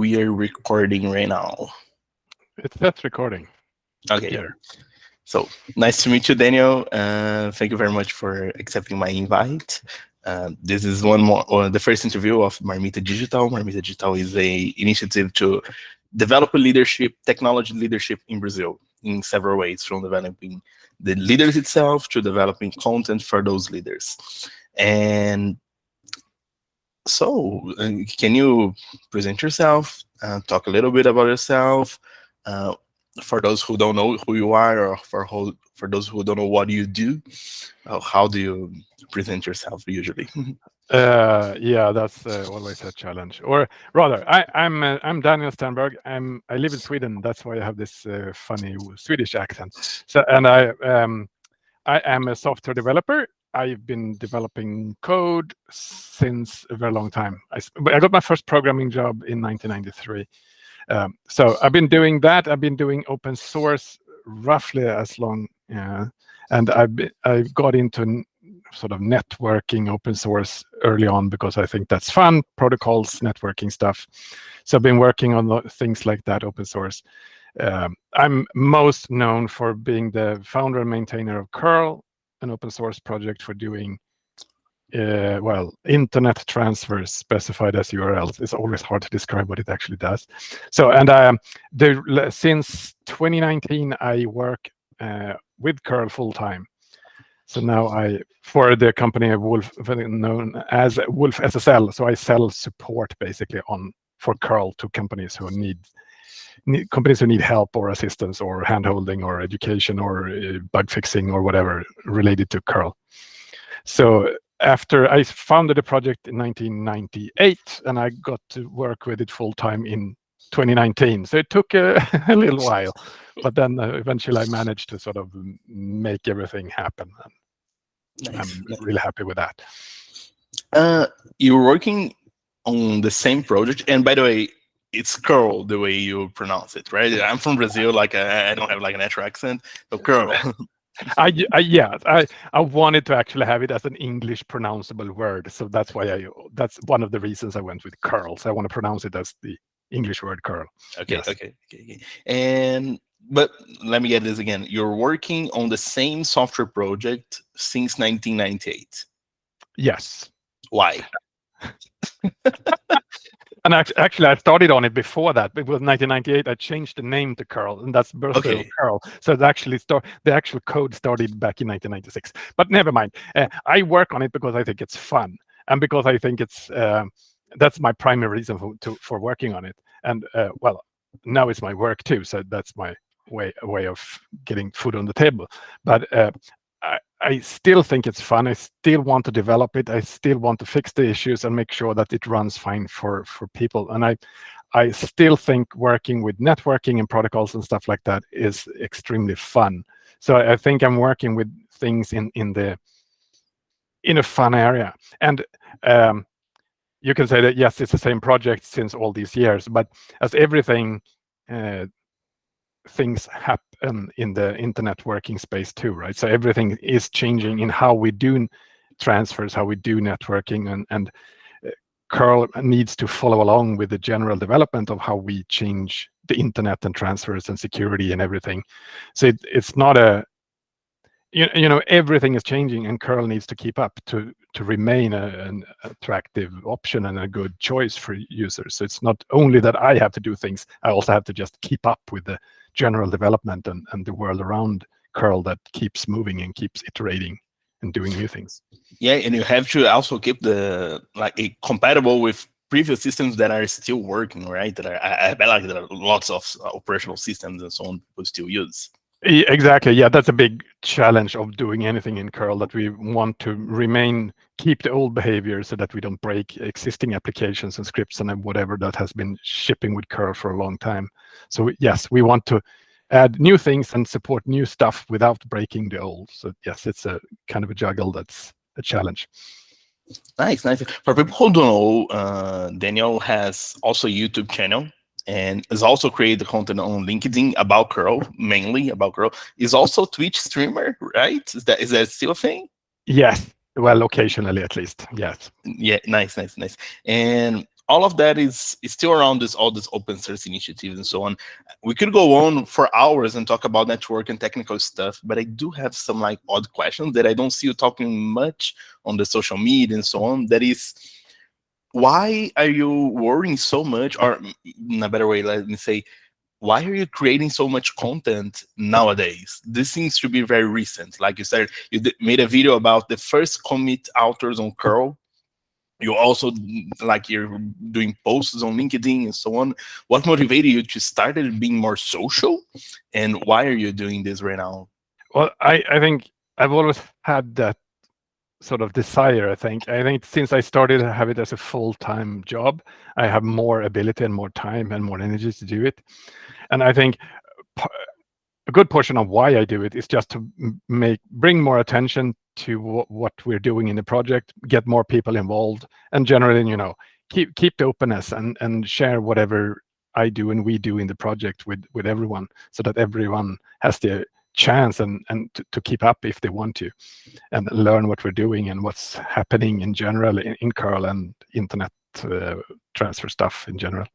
We are recording right now. That's recording. Okay. Here. So nice to meet you, Daniel. Thank you very much for accepting my invite. This is the first interview of Marmita Digital. Marmita Digital is a initiative to develop leadership, technology leadership in Brazil in several ways, from developing the leaders itself to developing content for those leaders. And so, can you present yourself, talk a little bit about yourself, uh, for those who don't know who you are, or for those who don't know what you do? How do you present yourself usually? Yeah, that's always a challenge. Or rather, I'm Daniel Stenberg. I live in Sweden. That's why I have this funny Swedish accent. So, and I am a software developer. I've been developing code since a very long time. I got my first programming job in 1993. So I've been doing that. I've been doing open source roughly as long, and I got into sort of networking open source early on because I think that's fun, protocols, networking stuff. So I've been working on things like that, open source. I'm most known for being the founder and maintainer of curl, an open source project for doing internet transfers specified as URLs. It's always hard to describe what it actually does. So, and since 2019, I work with curl full time. So now for the company Wolf, known as Wolf SSL. So I sell support basically for curl to companies who need help or assistance or handholding or education or bug fixing or whatever related to curl. So after I founded the project in 1998, and I got to work with it full time in 2019. So it took a little while, but then eventually I managed to sort of make everything happen. Nice. I'm really happy with that. You're working on the same project, and by the way, it's curl the way you pronounce it, right? I'm from Brazil, like I don't have like a natural accent, so curl. I wanted to actually have it as an English pronounceable word, so that's why that's one of the reasons I went with curl. So I want to pronounce it as the English word curl. Okay, yes. okay. But let me get this again. You're working on the same software project since 1998. Yes. Why? And actually, I started on it before that. It was 1998. I changed the name to curl, and that's birthday of curl. So it actually the actual code started back in 1996. But never mind. I work on it because I think it's fun, and because I think it's that's my primary reason for working on it. And now it's my work too. So that's my way of getting food on the table. But I still think it's fun. I still want to develop it. I still want to fix the issues and make sure that it runs fine for people. And I still think working with networking and protocols and stuff like that is extremely fun. So I think I'm working with things in a fun area. And you can say that, yes, it's the same project since all these years, but as everything, things happen in the internet working space too, right? So everything is changing in how we do transfers, how we do networking, and curl needs to follow along with the general development of how we change the internet and transfers and security and everything. So it's not everything is changing, and curl needs to keep up to remain an attractive option and a good choice for users. So it's not only that I have to do things, I also have to just keep up with the general development and the world around curl that keeps moving and keeps iterating and doing new things. Yeah, and you have to also keep compatible with previous systems that are still working, right? That I bet like there are lots of operational systems and so on people still use. Exactly. Yeah, that's a big challenge of doing anything in curl, that we want to keep the old behavior so that we don't break existing applications and scripts and whatever that has been shipping with curl for a long time. So yes, we want to add new things and support new stuff without breaking the old. So yes, it's a kind of a juggle that's a challenge. Nice. For people who don't know, Daniel has also a YouTube channel and has also created content on LinkedIn about curl, mainly about curl. Is also Twitch streamer, right? Is that still a thing? Yes. Well, occasionally at least. Yes. Yeah. Nice. And all of that is still around this all this open source initiatives and so on. We could go on for hours and talk about network and technical stuff, but I do have some like odd questions that I don't see you talking much on the social media and so on. That is, why are you worrying so much, or in a better way, let me say, why are you creating so much content nowadays? This seems to be very recent. Like you said, you made a video about the first commit authors on curl. You also, like, you're doing posts on LinkedIn and so on. What motivated you to start it being more social, and why are you doing this right now? Well, I think I've always had that sort of desire. I think since I started to have it as a full-time job, I have more ability and more time and more energy to do it. And I think a good portion of why I do it is just to bring more attention to what we're doing in the project, get more people involved, and generally, keep the openness and share whatever I do and we do in the project with everyone, so that everyone has the chance and to keep up if they want to, and learn what we're doing and what's happening in general in curl and internet transfer stuff in general.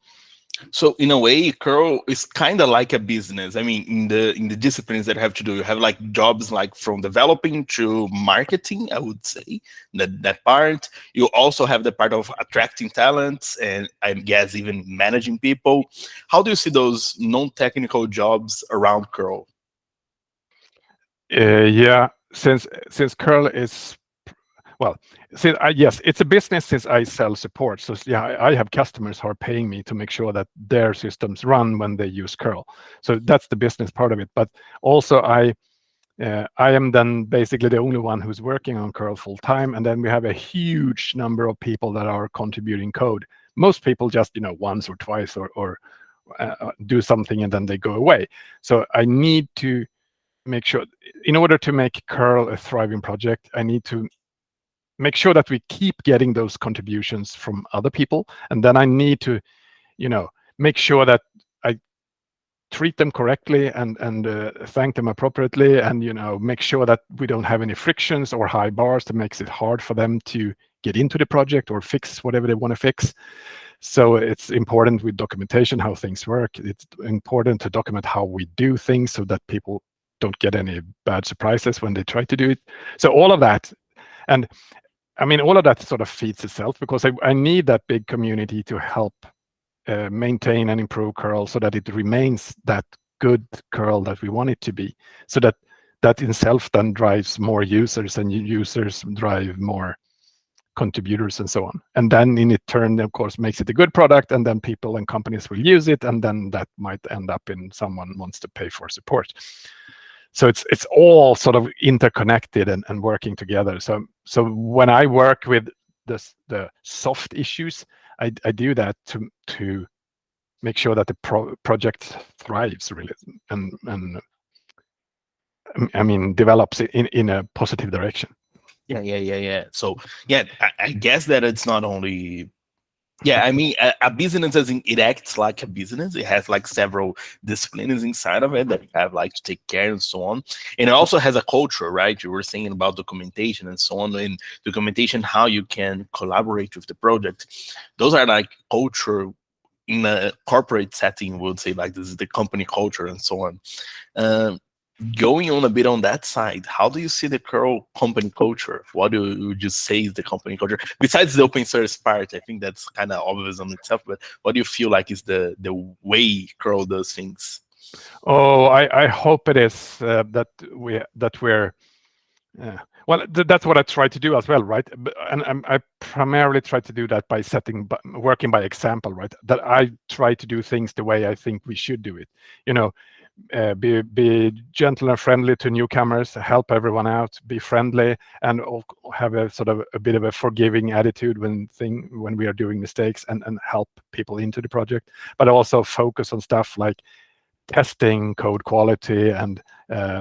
So in a way, curl is kind of like a business. I mean, in the disciplines that have to do, you have like jobs like from developing to marketing, I would say, that part. You also have the part of attracting talents, and I guess even managing people. How do you see those non-technical jobs around curl? Yeah, since curl is, well, yes, it's a business since I sell support. So yeah, I have customers who are paying me to make sure that their systems run when they use curl. So that's the business part of it. But also I am then basically the only one who's working on curl full time, and then we have a huge number of people that are contributing code. Most people just once or twice or do something and then they go away. So I need to make sure, in order to make curl a thriving project, I need to make sure that we keep getting those contributions from other people, and then I need to make sure that I treat them correctly and thank them appropriately, and make sure that we don't have any frictions or high bars that makes it hard for them to get into the project or fix whatever they want to fix. So it's important with documentation how things work. It's important to document how we do things so that people don't get any bad surprises when they try to do it. So all of that, and I mean, all of that sort of feeds itself, because I need that big community to help maintain and improve curl so that it remains that good curl that we want it to be, so that in itself then drives more users, and users drive more contributors and so on. And then in turn, of course, makes it a good product, and then people and companies will use it, and then that might end up in someone wants to pay for support. So it's all sort of interconnected and working together. So when I work with the soft issues, I do that to make sure that the project thrives really, and I mean develops in a positive direction. Yeah. So yeah, I guess that it's not only, yeah, I mean, a business, as in, it acts like a business. It has like several disciplines inside of it that you have like to take care and so on. And it also has a culture, right? You were saying about documentation and so on, and documentation, how you can collaborate with the project. Those are like culture in a corporate setting, we would say, like this is the company culture and so on. Um, Going on a bit on that side, how do you see the curl company culture? What do you just say is the company culture besides the open source part? I think that's kind of obvious on itself, but what do you feel like is the way curl does things? Oh, I hope it is that we're well, that's what I try to do as well, right? And I primarily try to do that by working by example, right? That I try to do things the way I think we should do it. Be gentle and friendly to newcomers, help everyone out, be friendly, and have a sort of a bit of a forgiving attitude when we are doing mistakes, and help people into the project, but also focus on stuff like testing code quality and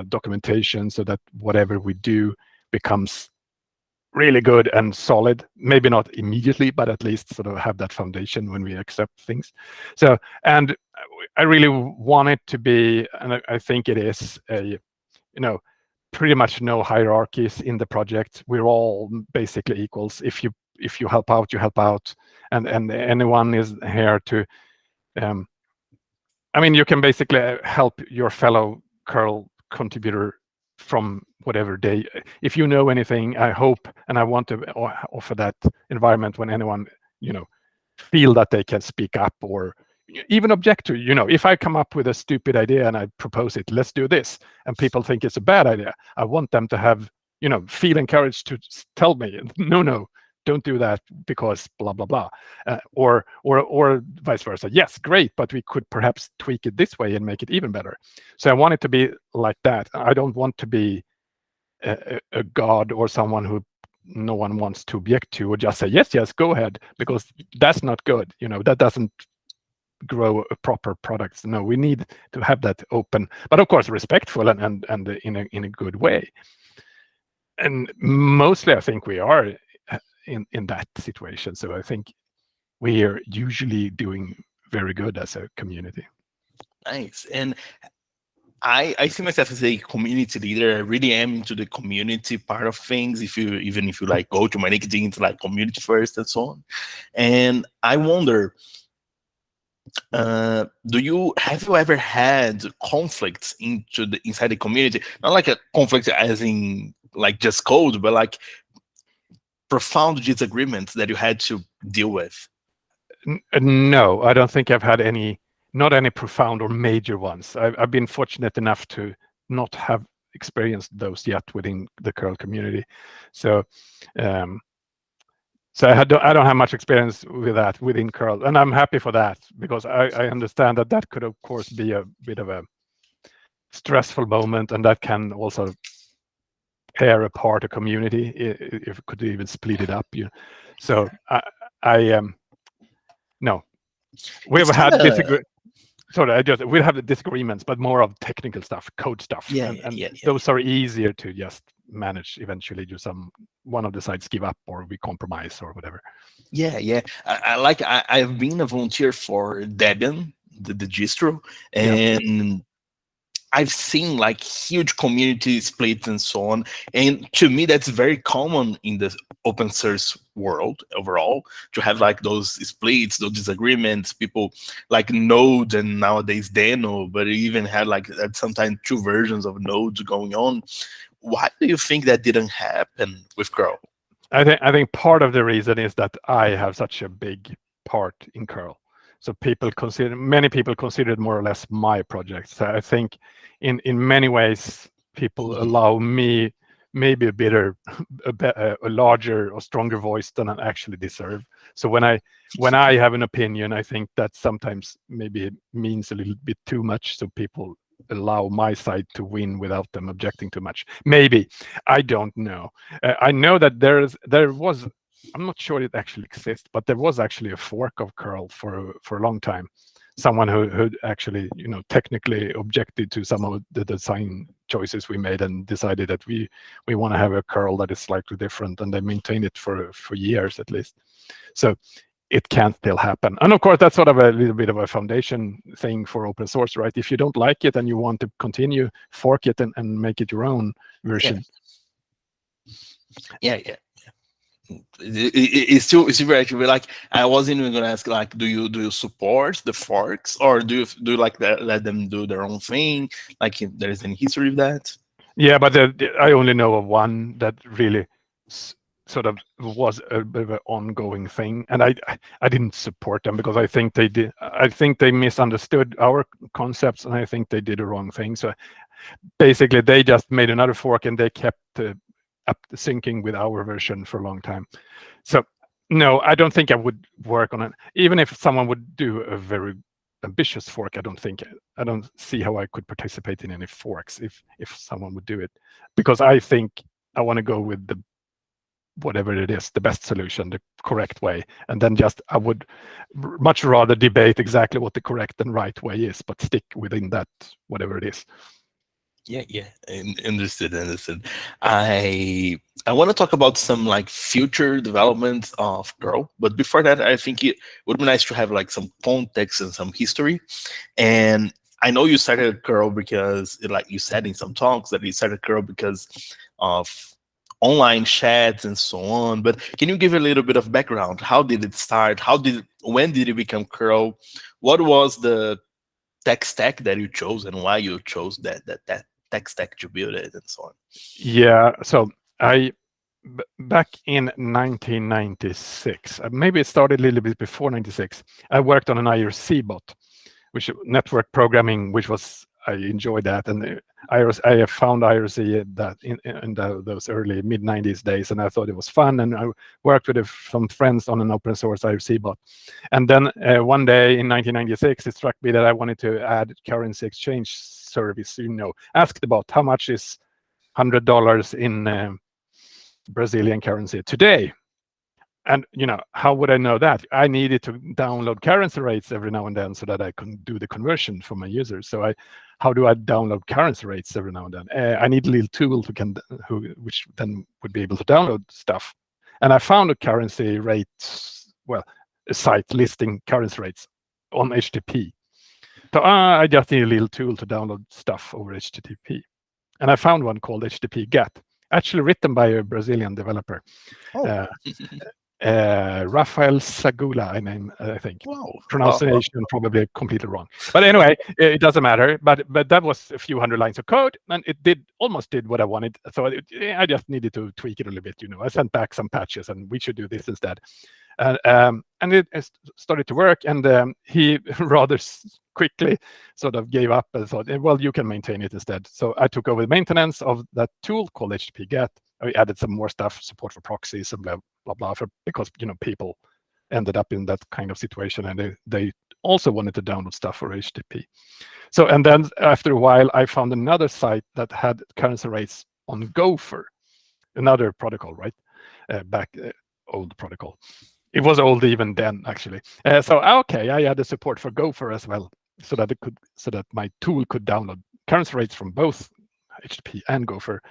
documentation, so that whatever we do becomes really good and solid. Maybe not immediately, but at least sort of have that foundation when we accept things. So, and I really want it to be, and I think it is, pretty much no hierarchies in the project. We're all basically equals. If you if you help out, you help out, and anyone is here to. Um, I mean, you can basically help your fellow curl contributor from whatever day. If you know anything, I hope and I want to offer that environment when anyone, feel that they can speak up or even object to. If I come up with a stupid idea and I propose it, let's do this, and people think it's a bad idea, I want them to have, feel encouraged to tell me, no, no, don't do that because blah blah blah, or vice versa. Yes, great, but we could perhaps tweak it this way and make it even better. So I want it to be like that. I don't want to be a god or someone who no one wants to object to, or just say yes, yes, go ahead, because that's not good. That doesn't grow a proper products. No, we need to have that open, but of course respectful and in a good way. And mostly I think we are in that situation. So I think we are usually doing very good as a community. Nice. And I see myself as a community leader. I really am into the community part of things. Even if you like go to my LinkedIn, it's like community first and so on. And I wonder, have you ever had conflicts inside the community? Not like a conflict as in like just code, but like profound disagreements that you had to deal with. No, I don't think I've had not any profound or major ones. I've been fortunate enough to not have experienced those yet within the curl community. So I don't have much experience with that within curl, and I'm happy for that, because I understand that could of course be a bit of a stressful moment, and that can also tear apart a community if it could even split it up. So I no, we've had we have the disagreements, but more of technical stuff, code stuff, and those are easier to just manage. Eventually, one of the sides give up, or we compromise, or whatever. Yeah. I've been a volunteer for Debian, the distro, and I've seen like huge community splits and so on. And to me, that's very common in the open source world overall, to have like those splits, those disagreements. People like Node and nowadays Deno, but it even had like sometimes two versions of Node going on. Why do you think that didn't happen with curl? I think part of the reason is that I have such a big part in curl. So many people consider it more or less my project. So I think in many ways people allow me maybe a larger or stronger voice than I actually deserve. So when I have an opinion, I think that sometimes maybe it means a little bit too much. So people allow my side to win without them objecting too much. Maybe, I don't know. I know that there was. I'm not sure it actually exists, but there was actually a fork of curl for a long time. Someone who actually, technically objected to some of the design choices we made and decided that we want to have a curl that is slightly different, and they maintained it for years at least. So it can still happen. And of course, that's sort of a little bit of a foundation thing for open source, right? If you don't like it and you want to continue, fork it and make it your own version. Yeah. It's still very actually like I wasn't even gonna ask like do you support the forks, or do you like that, let them do their own thing, like if there is any history of that? Yeah, but I only know of one that really sort of was a bit of an ongoing thing, and I didn't support them because I think they misunderstood our concepts, and I think they did the wrong thing. So basically they just made another fork and they kept up syncing with our version for a long time. So no, I don't think I would work on it. Even if someone would do a very ambitious fork, I don't see how I could participate in any forks if someone would do it, because I think I want to go with the whatever it is, the best solution, the correct way, and then I would much rather debate exactly what the correct and right way is, but stick within that whatever it is. Yeah. Understood. I want to talk about some like future developments of curl, but before that, I think it would be nice to have like some context and some history. And I know you started curl because, like you said in some talks, that you started curl because of online chats and so on. But can you give a little bit of background? How did it start? When did it become curl? What was the tech stack that you chose, and why you chose that tech stack to build it, and so on? Yeah. So back in 1996, maybe it started a little bit before 96. I worked on an IRC bot, which network programming, which was I enjoyed that, and I found IRC that in those early mid 90s days, and I thought it was fun, and I worked with some friends on an open source IRC bot, and then one day in 1996, it struck me that I wanted to add currency exchange service. Ask the bot how much is $100 in Brazilian currency today. And how would I know that? I needed to download currency rates every now and then so that I can do the conversion for my users. So how do I download currency rates every now and then? I need a little tool which then would be able to download stuff. And I found a currency rates, a site listing currency rates on HTTP. So I just need a little tool to download stuff over HTTP. And I found one called HTTP GET, actually written by a Brazilian developer. Oh. Rafael Sagula, I think. Wow. Pronunciation probably completely wrong. But anyway, it doesn't matter. But that was a few hundred lines of code, and it almost did what I wanted. So I just needed to tweak it a little bit. I sent back some patches, and we should do this instead. And it started to work, and he rather quickly sort of gave up and thought, well, you can maintain it instead. So I took over the maintenance of that tool called HTTP GET. I added some more stuff, support for proxies and blah blah blah, because people ended up in that kind of situation, and they also wanted to download stuff for HTTP. So, and then after a while, I found another site that had currency rates on Gopher, another protocol, right? Old protocol. It was old even then, actually. So okay, I added support for Gopher as well, so that my tool could download currency rates from both HTTP and Gopher.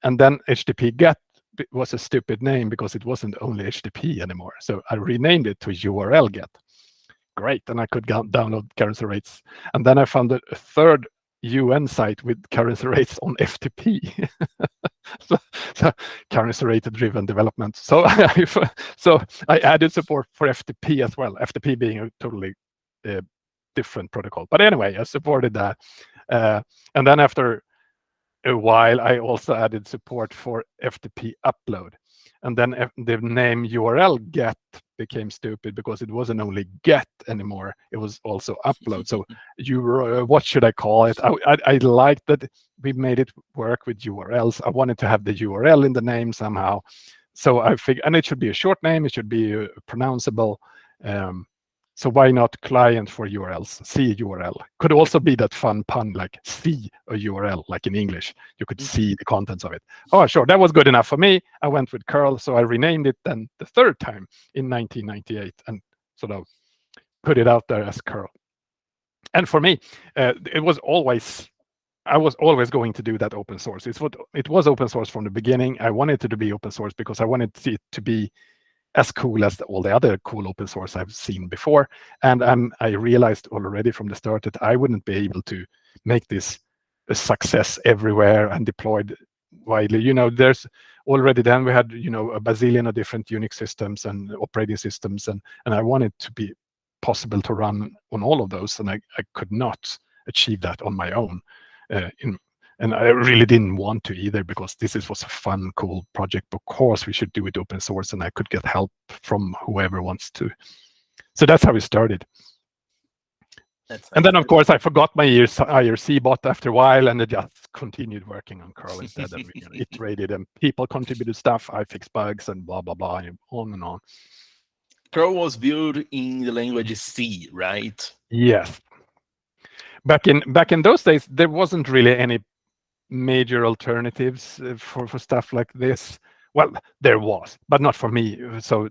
And then HTTP GET was a stupid name because it wasn't only HTTP anymore. So I renamed it to URL GET. Great, and I could download currency rates. And then I found a third UN site with currency rates on FTP. so currency rate driven development. So I added support for FTP as well. FTP being a totally different protocol. But anyway, I supported that. And then after a while, I also added support for FTP upload. And then the name URL GET became stupid because it wasn't only GET anymore, it was also upload. So what should I call it? I liked that we made it work with URLs. I wanted to have the URL in the name somehow. So I figured, and it should be a short name, it should be pronounceable. So why not client for URLs? See URL. Could also be that fun pun like see a URL, like in English. You could see the contents of it. Oh, sure, that was good enough for me. I went with curl, so I renamed it then the third time in 1998 and sort of put it out there as curl. And for me, I was always going to do that open source. It was open source from the beginning. I wanted it to be open source because I wanted it to be as cool as all the other cool open source I've seen before. And I realized already from the start that I wouldn't be able to make this a success everywhere and deployed widely. There's already then we had, a bazillion of different Unix systems and operating systems. And I wanted to be possible to run on all of those. And I could not achieve that on my own. And I really didn't want to either, because this was a fun, cool project. Of course, we should do it open source, and I could get help from whoever wants to. So that's how we started. And then, of course, I forgot my IRC bot after a while, and I just continued working on curl instead. And we iterated, and people contributed stuff. I fixed bugs and blah, blah, blah, and on and on. Curl was built in the language C, right? Yes. Back in those days, there wasn't really any major alternatives for stuff like this. Well, there was, but not for me. So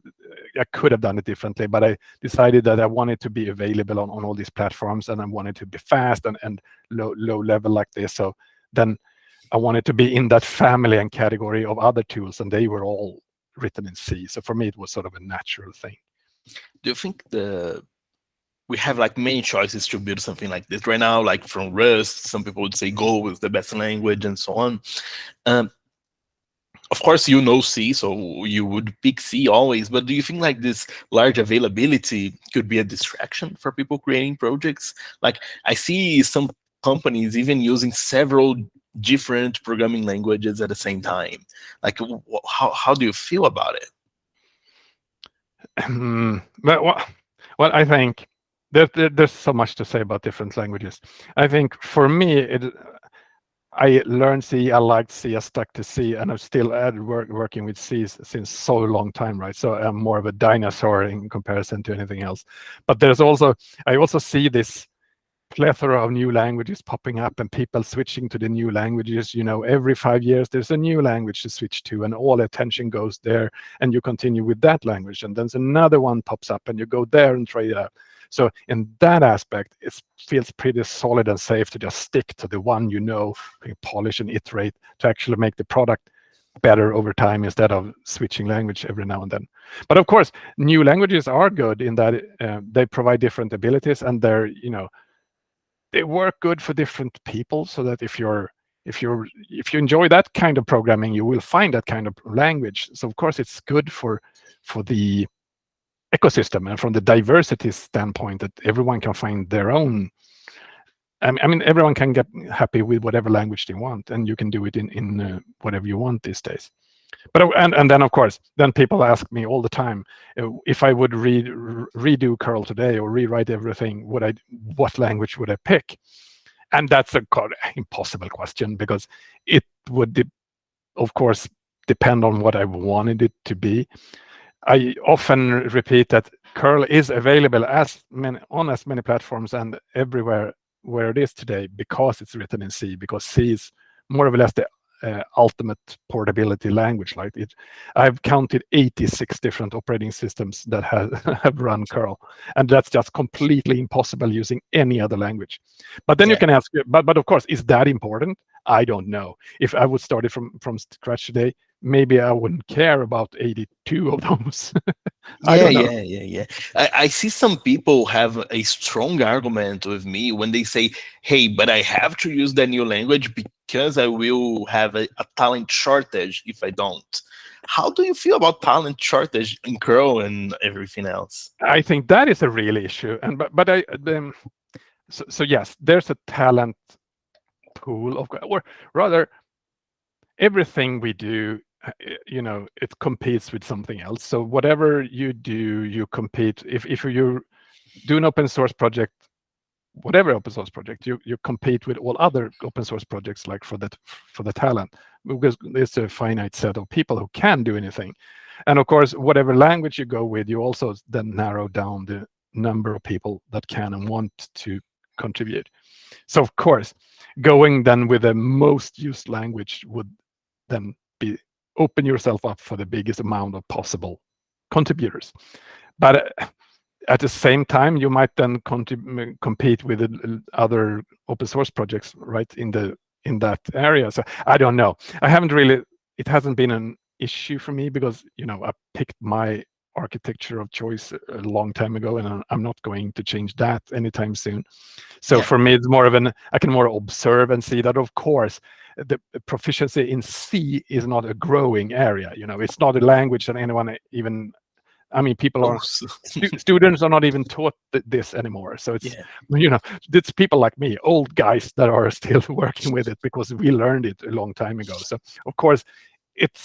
I could have done it differently, but I decided that I wanted to be available on all these platforms, and I wanted to be fast and low level like this. So then I wanted to be in that family and category of other tools, and they were all written in C. So for me, it was sort of a natural thing. Do you think we have like many choices to build something like this right now, like from Rust? Some people would say Go is the best language and so on. of course you know C, so you would pick C always, but do you think like this large availability could be a distraction for people creating projects? Like I see some companies even using several different programming languages at the same time. Like how do you feel about it? But well, I think there's so much to say about different languages. I think for me, I learned C, I liked C, I stuck to C, and I'm still working with C since so long time, right? So I'm more of a dinosaur in comparison to anything else. But I also see this plethora of new languages popping up and people switching to the new languages. Every 5 years there's a new language to switch to, and all attention goes there, and you continue with that language, and then another one pops up and you go there and try it out. So in that aspect, it feels pretty solid and safe to just stick to the one, polish and iterate to actually make the product better over time instead of switching language every now and then. But of course, new languages are good in that they provide different abilities, and they work good for different people, so that if you enjoy that kind of programming, you will find that kind of language. So of course it's good for the ecosystem and from the diversity standpoint, that everyone can find their own. I mean, everyone can get happy with whatever language they want, and you can do it in whatever you want these days. But and then of course, then people ask me all the time, if I would redo curl today or rewrite everything, what language would I pick? And that's a impossible question, because it would of course depend on what I wanted it to be. I often repeat that curl is available on as many platforms and everywhere where it is today, because it's written in C, because C is more or less the ultimate portability language. Like I've counted 86 different operating systems that have run curl, and that's just completely impossible using any other language. But then you can ask, but of course, is that important? I don't know. If I would start it from scratch today, maybe I wouldn't care about 82 of those. I don't know. Yeah. I see some people have a strong argument with me when they say, hey, but I have to use that new language because I will have a talent shortage if I don't. How do you feel about talent shortage in curl and everything else? I think that is a real issue. And but so yes, there's a talent pool or rather, everything we do, it competes with something else. So whatever you do, you compete. If you do an open source project, whatever open source project, you compete with all other open source projects, like for the talent, because there's a finite set of people who can do anything. And of course, whatever language you go with, you also then narrow down the number of people that can and want to contribute. So of course, going then with the most used language would then be open yourself up for the biggest amount of possible contributors. But at the same time, you might then compete with other open source projects, right, in that area. So I don't know. It hasn't been an issue for me, because I picked my architecture of choice a long time ago, and I'm not going to change that anytime soon. So for me, it's more of I can more observe and see that, of course, the proficiency in C is not a growing area. It's not a language that anyone even, students are not even taught this anymore. So it's, it's people like me, old guys, that are still working with it, because we learned it a long time ago. So of course, it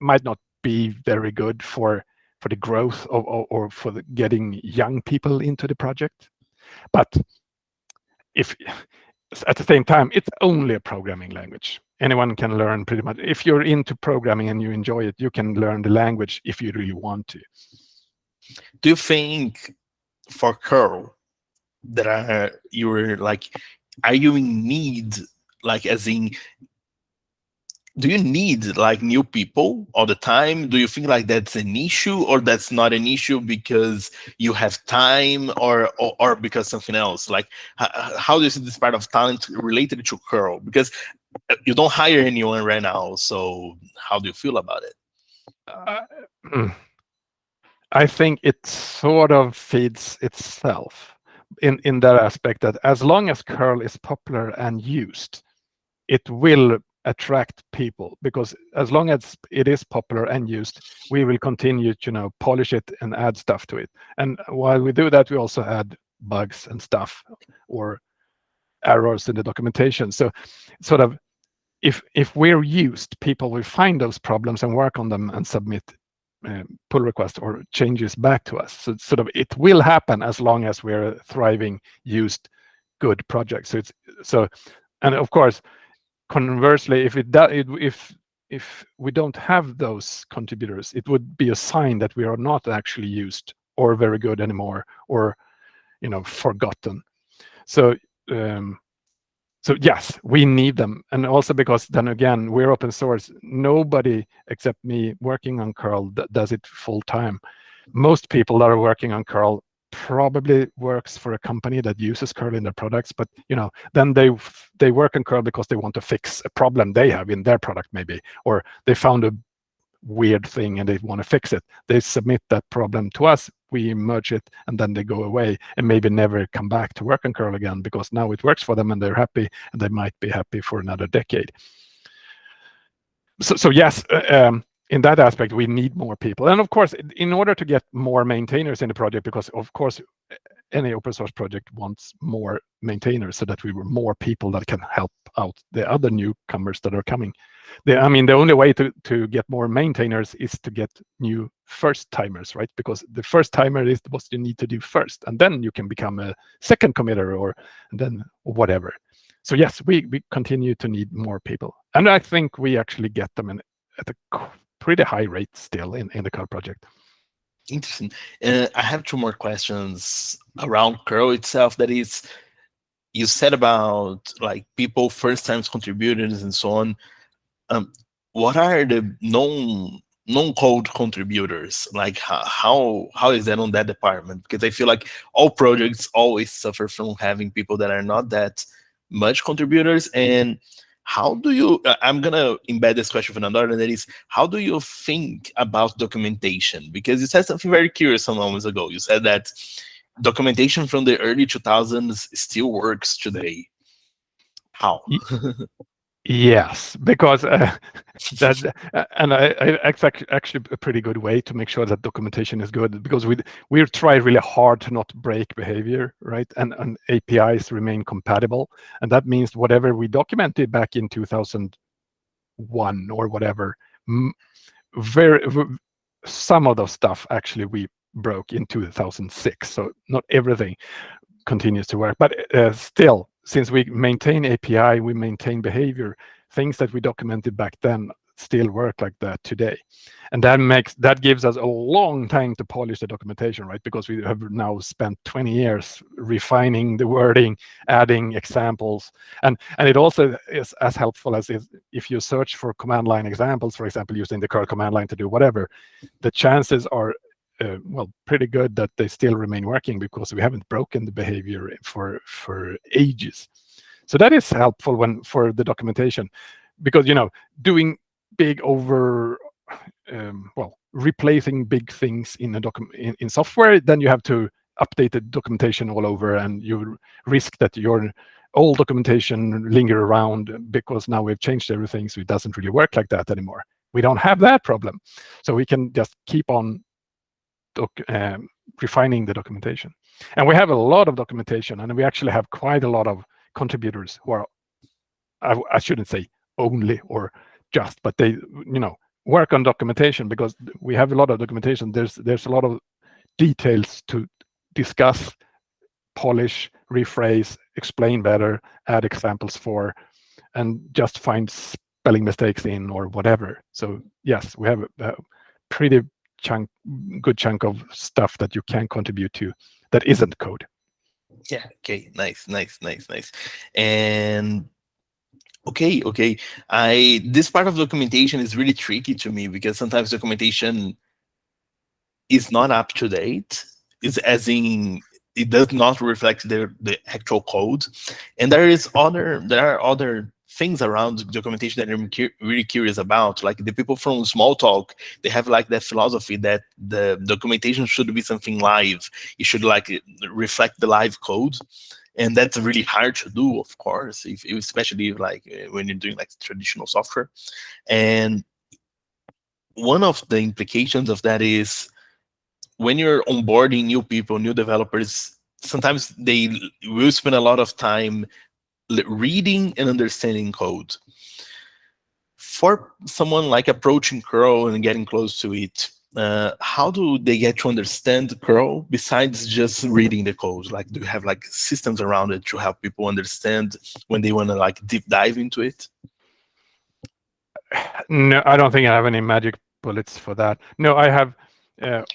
might not be very good for the growth or for getting young people into the project. But if at the same time, it's only a programming language. Anyone can learn pretty much. If you're into programming and you enjoy it, you can learn the language if you really want to. Do you think for curl that are you in need, like as in, do you need like new people all the time? Do you think like that's an issue, or that's not an issue because you have time, or because something else? Like how do you see this part of talent related to curl? Because you don't hire anyone right now, so how do you feel about it? I think it sort of feeds itself in that aspect, that as long as curl is popular and used, it will attract people, because as long as it is popular and used, we will continue to polish it and add stuff to it. And while we do that, we also add bugs and stuff, or errors in the documentation. So sort of, if we're used, people will find those problems and work on them and submit pull requests or changes back to us. So sort of, it will happen as long as we're thriving, used, good projects. And of course, conversely, if we don't have those contributors, it would be a sign that we are not actually used or very good anymore, or forgotten. So yes, we need them. And also because then again, we're open source. Nobody except me working on curl does it full time. Most people that are working on curl probably works for a company that uses curl in their products, but then they work on curl because they want to fix a problem they have in their product, maybe, or they found a weird thing and they want to fix it. They submit that problem to us, we merge it, and then they go away and maybe never come back to work on curl again, because now it works for them and they're happy, and they might be happy for another decade. So yes, in that aspect, we need more people. And of course, in order to get more maintainers in the project, because of course any open source project wants more maintainers, so that we were more people that can help out the other newcomers that are coming. The only way to get more maintainers is to get new first timers, right? Because the first timer is what you need to do first, and then you can become a second committer, or whatever. So yes, we continue to need more people, and I think we actually get them at a pretty high rate still in the curl project. Interesting. I have two more questions around curl itself. That is, you said about like people, first times contributors and so on. What are the non-code contributors? Like how is that on that department? Because I feel like all projects always suffer from having people that are not that much contributors. And how do you, I'm gonna embed this question for another, and that is, how do you think about documentation? Because you said something very curious some moments ago. You said that documentation from the early 2000s still works today. How? Yes, because that and it's actually a pretty good way to make sure that documentation is good, because we try really hard to not break behavior, right? And APIs remain compatible, and that means whatever we documented back in 2001 or whatever, some of those stuff actually we broke in 2006. So not everything continues to work, but still, since we maintain API, we maintain behavior, things that we documented back then still work like that today. And that gives us a long time to polish the documentation, right? Because we have now spent 20 years refining the wording, adding examples, and it also is as helpful as if you search for command line examples, for example, using the curl command line to do whatever, the chances are pretty good that they still remain working, because we haven't broken the behavior for ages. So that is helpful for the documentation, because doing big replacing big things in software, then you have to update the documentation all over, and you risk that your old documentation linger around, because now we've changed everything, so it doesn't really work like that anymore. We don't have that problem, so we can just keep on refining the documentation. And we have a lot of documentation, and we actually have quite a lot of contributors who are, I shouldn't say only or just, but they work on documentation, because we have a lot of documentation. There's a lot of details to discuss, polish, rephrase, explain better, add examples for, and just find spelling mistakes in or whatever. So yes, we have a pretty good chunk of stuff that you can contribute to that isn't code. Yeah. Okay. Nice. And okay. This part of documentation is really tricky to me, because sometimes documentation is not up to date. Is as in, it does not reflect the actual code, and there are other things around documentation that I'm really curious about. Like the people from Smalltalk, they have like that philosophy that the documentation should be something live. It should like reflect the live code. and that's really hard to do, of course, especially like when you're doing like traditional software. And one of the implications of that is when you're onboarding new people, new developers, sometimes they will spend a lot of time reading and understanding code. For someone like approaching curl and getting close to it, how do they get to understand curl besides just reading the code? Like, do you have like systems around it to help people understand when they want to like deep dive into it? No, I don't think I have any magic bullets for that. No, I have.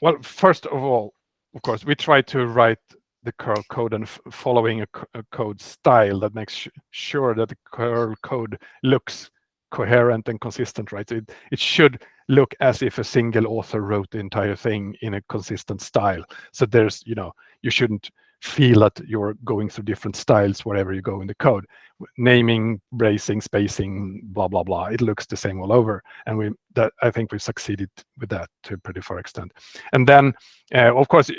Well, first of all, of course, we try to write the curl code and following a code style that makes sure that the curl code looks coherent and consistent, right? It should look as if a single author wrote the entire thing in a consistent style. So there's, you shouldn't feel that you're going through different styles wherever you go in the code. Naming, bracing, spacing, blah blah blah. It looks the same all over, and I think we've succeeded with that to a pretty far extent. And then, of course,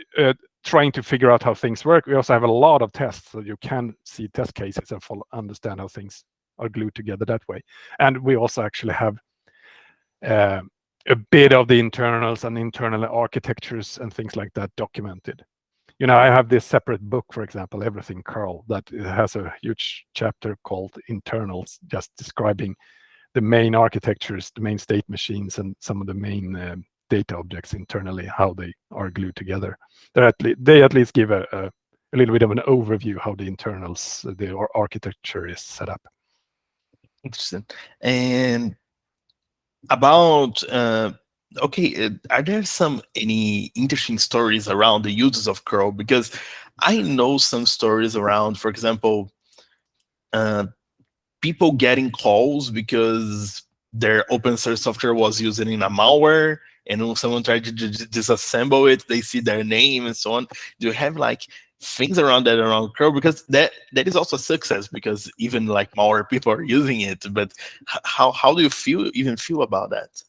trying to figure out how things work. We also have a lot of tests, so you can see test cases and understand how things are glued together that way. And we also actually have a bit of the internals and internal architectures and things like that documented. I have this separate book, for example, Everything Curl, that has a huge chapter called Internals, just describing the main architectures, the main state machines, and some of the main data objects internally, how they are glued together. They at least give a little bit of an overview how the internals, the architecture is set up. Interesting. And about okay, are there any interesting stories around the uses of curl? Because I know some stories around, for example, people getting calls because their open source software was using a malware, and when someone tried to disassemble it, they see their name and so on. Do you have like things around curl? Because that is also a success, because even like malware people are using it. But how do you feel about that?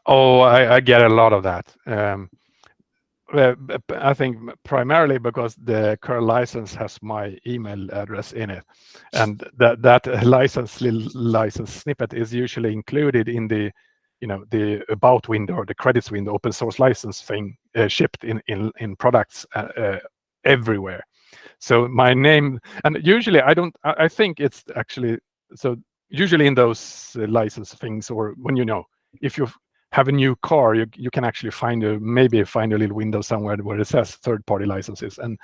Oh, I get a lot of that. I think primarily because the curl license has my email address in it, and that license snippet is usually included in the the about window or the credits window, open source license thing shipped in products everywhere. So my name, and usually I think it's actually, so usually in those license things, or when if you have a new car, you can actually maybe find a little window somewhere where it says third-party licenses and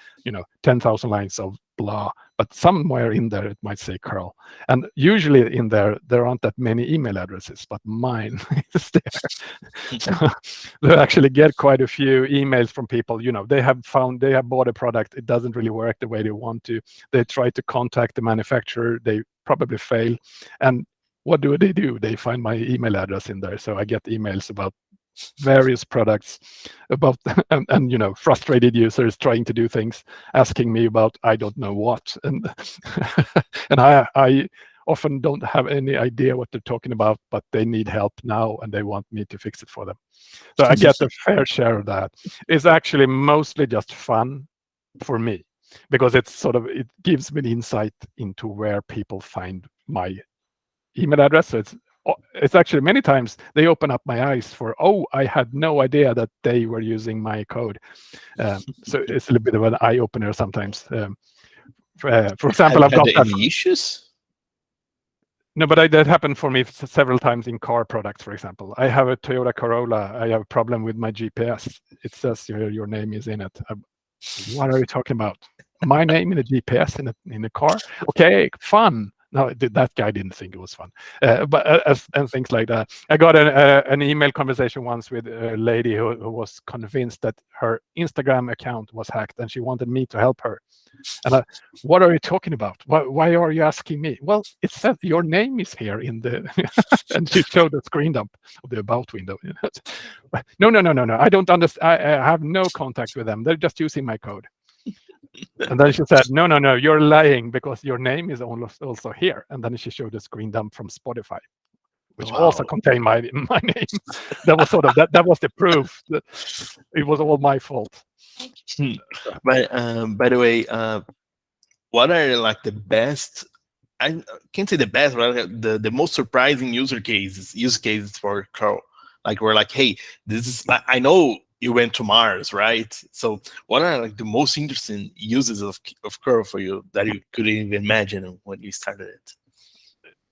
10,000 lines of blah, but somewhere in there it might say curl. And usually in there aren't that many email addresses, but mine is there. So they actually get quite a few emails from people. They have bought a product, it doesn't really work the way they want to. They try to contact the manufacturer, they probably fail, and what do? They find my email address in there. So I get emails about various products, about and frustrated users trying to do things, asking me about I don't know what, and and I often don't have any idea what they're talking about, but they need help now and they want me to fix it for them. So I get a fair share of that. It's actually mostly just fun for me, because it gives me the insight into where people find my email address. So it's actually many times they open up my eyes for, oh, I had no idea that they were using my code. So it's a little bit of an eye opener sometimes. For example, Have you had any issues? No, but that happened for me several times in car products. For example, I have a Toyota Corolla. I have a problem with my GPS. It says your name is in it. What are you talking about? My name in a GPS in a car? Okay, fun. No, that guy didn't think it was fun, and things like that. I got an email conversation once with a lady who was convinced that her Instagram account was hacked, and she wanted me to help her. And what are you talking about? Why are you asking me? Well, it says your name is here in the, and she showed the screen dump of the about window. No. I don't understand. I have no contact with them. They're just using my code. And then she said, no, you're lying, because your name is also here. And then she showed the screen dump from Spotify, which also contained my name. That was that was the proof that it was all my fault. But by the way, what are like the best, I can't say the best, but like the most surprising use cases for curl? Like we're like, hey, this is I know you went to Mars, right? So what are like the most interesting uses of curl for you that you couldn't even imagine when you started it?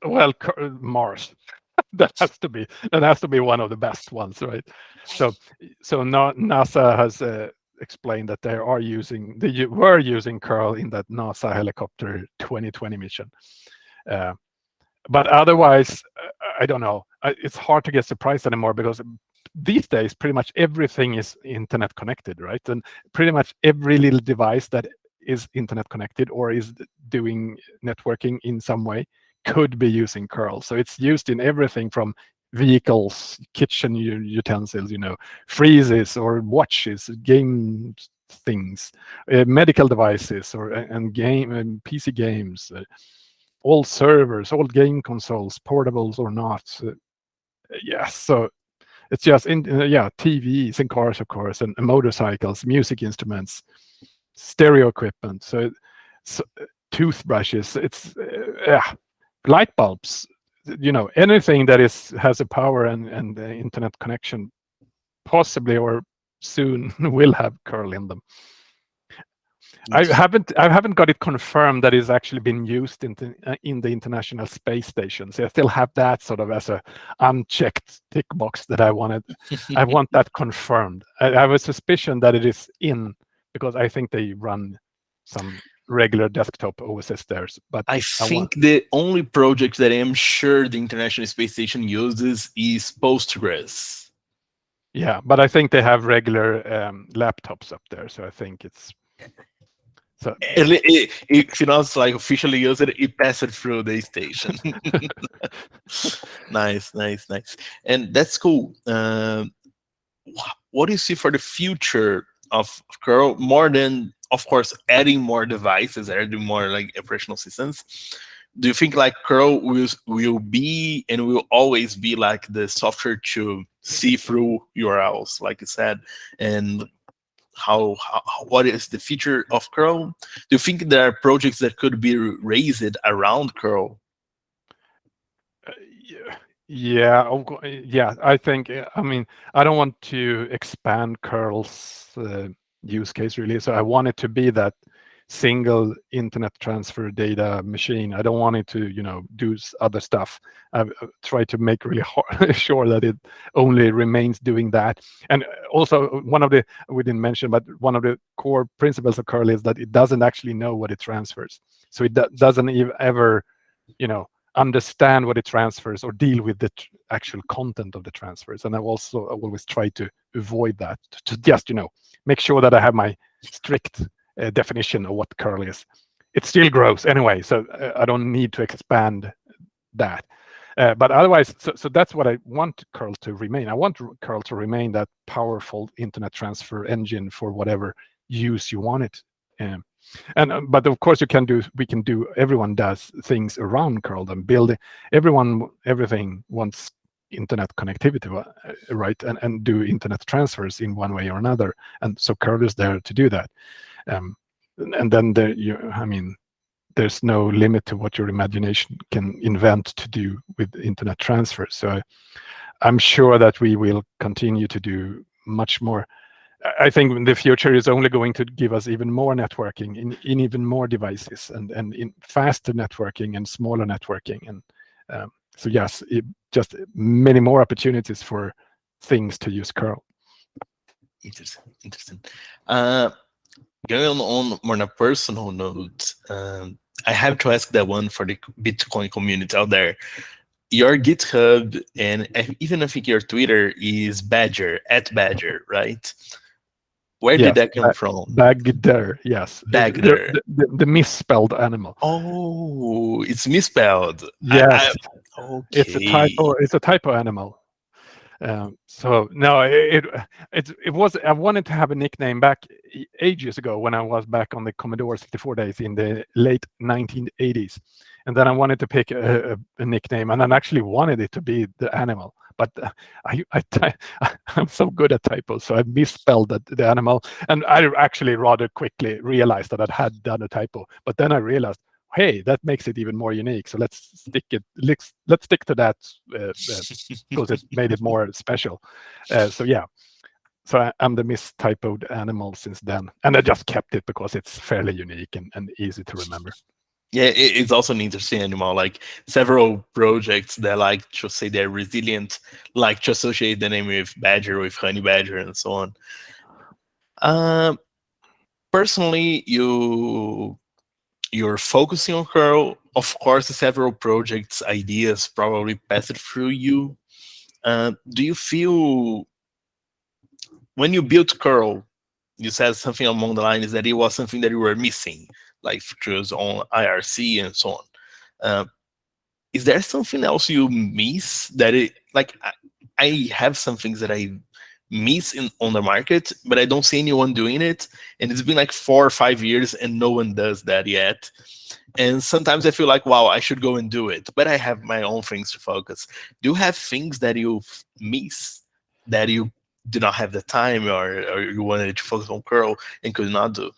Well, Mars. That has to be one of the best ones, right? So NASA has explained that they were using curl in that NASA helicopter 2020 mission. Uh, but otherwise, I don't know. It's hard to get surprised anymore because these days pretty much everything is internet connected, right? And pretty much every little device that is internet connected or is doing networking in some way could be using curl. So it's used in everything from vehicles, kitchen utensils, freezes or watches, game things, medical devices, or and game and PC games, all servers, all game consoles, portables or not. Yes, so it's just TVs and cars, of course, and motorcycles, music instruments, stereo equipment. So toothbrushes. It's light bulbs. Anything that has a power and the internet connection, possibly or soon will have curl in them. I haven't got it confirmed that it's actually been used in the International Space Station. So I still have that sort of as a unchecked tick box that I wanted. I want that confirmed. I have a suspicion that it is in because I think they run some regular desktop OSS there. But I think the only project that I am sure the International Space Station uses is Postgres. Yeah, but I think they have regular laptops up there, so I think it's. So If you not like officially use it, it passes through the station. Nice, nice, nice, and that's cool. What do you see for the future of curl? More than, of course, adding more devices, adding more like operational systems. Do you think like curl will be and will always be like the software to see through URLs, like you said, and how what is the future of curl? Do you think there are projects that could be raised around curl? Yeah, yeah. I think. I mean, I don't want to expand curl's use case really. So I want it to be that single internet transfer data machine. I don't want it to, do other stuff. I've tried to make really sure that it only remains doing that. And also, we didn't mention, but one of the core principles of curl is that it doesn't actually know what it transfers. So it doesn't ever, understand what it transfers or deal with the actual content of the transfers. And I always try to avoid that, to just make sure that I have my strict definition of what curl is. It still grows anyway, so I don't need to expand that. But otherwise, so that's what I want curl to remain. I want curl to remain that powerful internet transfer engine for whatever use you want it. But of course everyone does things around curl and building. Everything wants internet connectivity, right? And do internet transfers in one way or another. And so curl is there to do that. And then there's no limit to what your imagination can invent to do with internet transfers. So I'm sure that we will continue to do much more. I think the future is only going to give us even more networking in even more devices and in faster networking and smaller networking. And so yes, just many more opportunities for things to use curl. Interesting. Going on more on a personal note, I have to ask that one for the Bitcoin community out there. Your GitHub and even I think your Twitter is Badger, @Badger, right? Where did that come from? Bagder, yes. Bagder. The misspelled animal. Oh, it's misspelled. Yes. Okay. It's a typo animal. So no, it was. I wanted to have a nickname back ages ago when I was back on the Commodore 64 days in the late 1980s, and then I wanted to pick a nickname, and I actually wanted it to be the animal, but I'm so good at typos, so I misspelled the animal, and I actually rather quickly realized that I had done a typo. But then I realized, hey, that makes it even more unique. So let's stick to that because it made it more special. So yeah, so I'm the mistypoed animal since then, and I just kept it because it's fairly unique and easy to remember. Yeah, it's also an interesting animal. Like several projects that like to say they're resilient, like to associate the name with badger, with honey badger, and so on. Um, Personally, you're focusing on curl. Of course, several projects ideas probably passed through you. Do you feel when you built curl, you said something along the lines that it was something that you were missing, like features on IRC and so on. Uh, is there something else you miss that it like I have some things that I miss in on the market, but I don't see anyone doing it, and it's been like 4 or 5 years and no one does that yet. And sometimes I feel like, wow, I should go and do it, but I have my own things to focus. Do you have things that you miss that you do not have the time, or you wanted to focus on curl and could not do?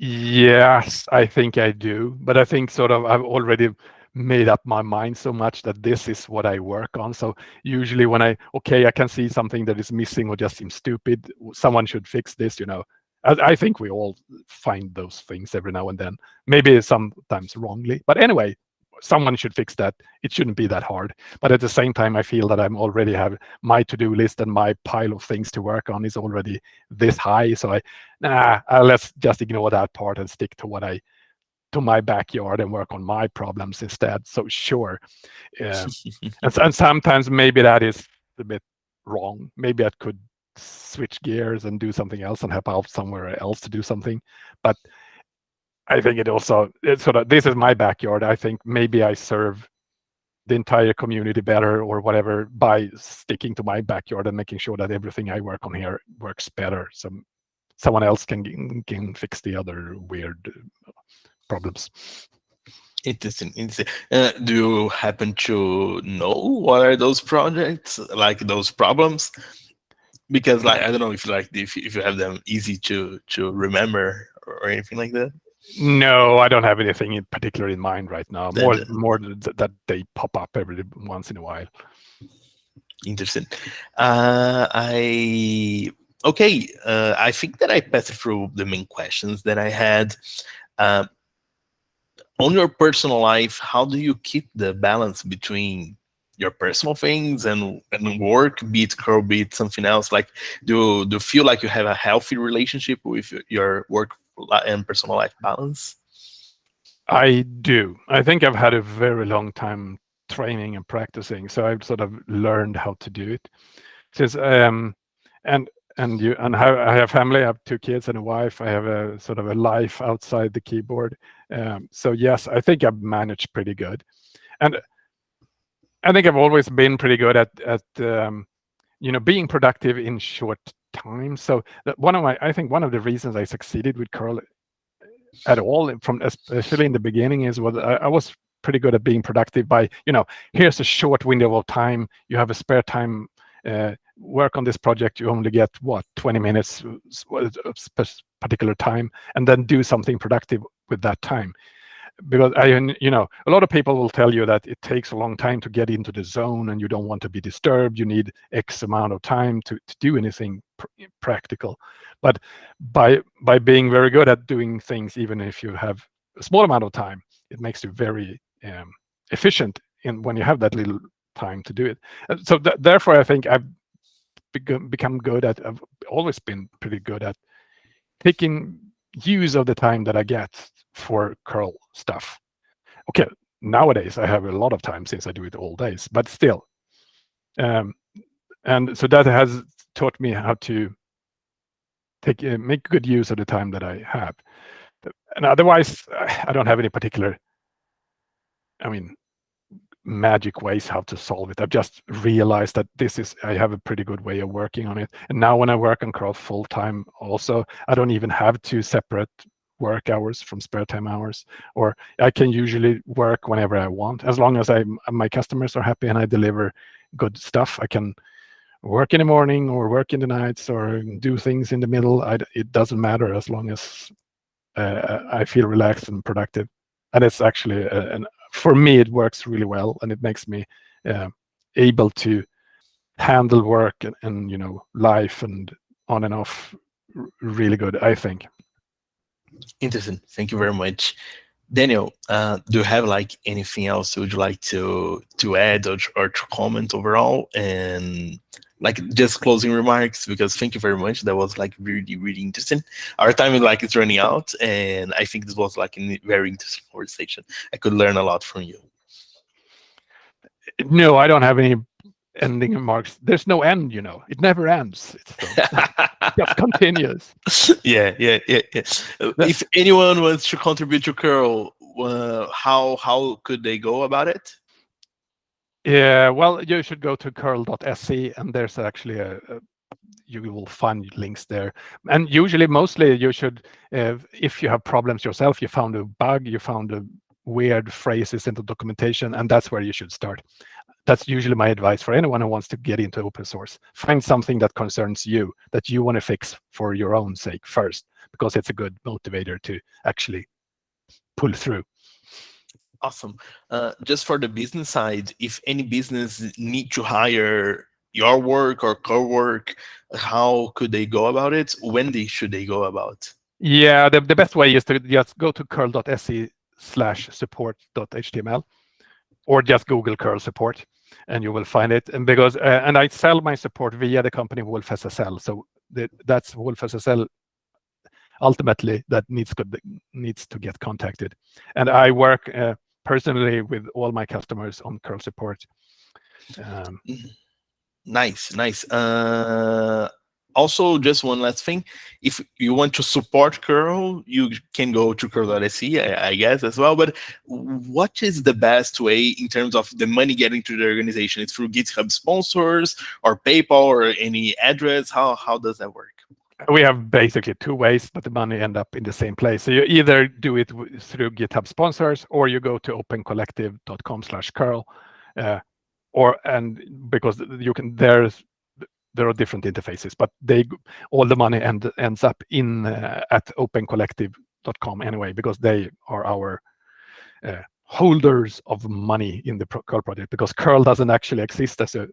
Yes, I think I do, but I think sort of I've already made up my mind so much that this is what I work on. So usually when I can see something that is missing or just seems stupid, someone should fix this. I think we all find those things every now and then, maybe sometimes wrongly, but anyway, someone should fix that. It shouldn't be that hard. But at the same time, I feel that I'm already have my to-do list and my pile of things to work on is already this high. So let's just ignore that part and stick to my backyard and work on my problems instead. So sure, and sometimes maybe that is a bit wrong. Maybe I could switch gears and do something else and help out somewhere else to do something. But I think it's sort of this is my backyard. I think maybe I serve the entire community better or whatever by sticking to my backyard and making sure that everything I work on here works better. So someone else can fix the other weird problems. Interesting, interesting. Do you happen to know what are those projects, like those problems? Because, like, I don't know if you have them easy to remember or anything like that. No, I don't have anything in particular in mind right now. That More that they pop up every once in a while. interesting. I okay. I think that I passed through the main questions that I had. Uh, on your personal life, how do you keep the balance between your personal things and work, be it curl, be it something else? Like, do you feel like you have a healthy relationship with your work and personal life balance? I do. I think I've had a very long time training and practicing, so I've sort of learned how to do it. Since and I have family. I have 2 kids and a wife. I have a sort of a life outside the keyboard. So yes, I think I've managed pretty good, and I think I've always been pretty good at being productive in short time. So I think one of the reasons I succeeded with curl at all from especially in the beginning is what I was pretty good at being productive by here's a short window of time, you have a spare time, work on this project, you only get what 20 minutes particular time, and then do something productive with that time. Because a lot of people will tell you that it takes a long time to get into the zone and you don't want to be disturbed, you need X amount of time to do anything practical. But by being very good at doing things, even if you have a small amount of time, it makes you very efficient in when you have that little time to do it. So therefore I think I've become good at, I've always been pretty good at taking use of the time that I get for curl stuff. Okay, nowadays I have a lot of time since I do it all days, but still. And so that has taught me how to make good use of the time that I have. And otherwise, I don't have any particular, magic ways how to solve it. I've just realized that I have a pretty good way of working on it. And now when I work on curl full time also, I don't even have to separate work hours from spare time hours, or I can usually work whenever I want, as long as my customers are happy and I deliver good stuff. I can work in the morning or work in the nights or do things in the middle. It doesn't matter as long as I feel relaxed and productive. And it's actually, and for me, it works really well, and it makes me able to handle work and life and on and off really good, I think. Interesting. Thank you very much. Daniel, do you have like anything else would you like to add or to comment overall? And like just closing remarks, because thank you very much. That was like really, really interesting. Our time is like it's running out, and I think this was like a very interesting conversation. I could learn a lot from you. No, I don't have any ending remarks. There's no end, it never ends. It just continues. Yeah, yeah, yeah, yeah. If anyone wants to contribute to curl, how could they go about it? Yeah, well, you should go to curl.se, and there's actually you will find links there. And usually, mostly, you should, if you have problems yourself, you found a bug, you found a weird phrases in the documentation, and that's where you should start. That's usually my advice for anyone who wants to get into open source. Find something that concerns you, that you want to fix for your own sake first, because it's a good motivator to actually pull through. Awesome. Just for the business side, if any business need to hire your work or co-work, how could they go about it? Should they go about? Yeah, the best way is to just go to curl.se/support.html, or just Google curl support, and you will find it. And because and I sell my support via the company Wolf SSL, so that's Wolf SSL ultimately that needs to get contacted. And I work personally with all my customers on curl support. Nice, nice. Also, just one last thing. If you want to support curl, you can go to curl.se, I guess, as well. But what is the best way in terms of the money getting to the organization? It's through GitHub sponsors or PayPal or any address? How does that work? We have basically two ways, but the money end up in the same place. So you either do it through GitHub sponsors, or you go to opencollective.com/curl, and because you can, there are different interfaces, but all the money ends up in at opencollective.com anyway, because they are our holders of money in the curl project, because curl doesn't actually exist as a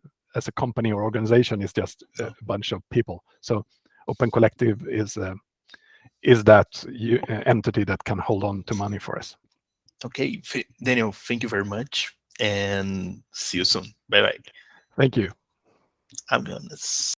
company or organization. It's just a bunch of people. So Open Collective is that entity that can hold on to money for us. Okay, Daniel, thank you very much, and see you soon. Bye bye. Thank you. I'm gonna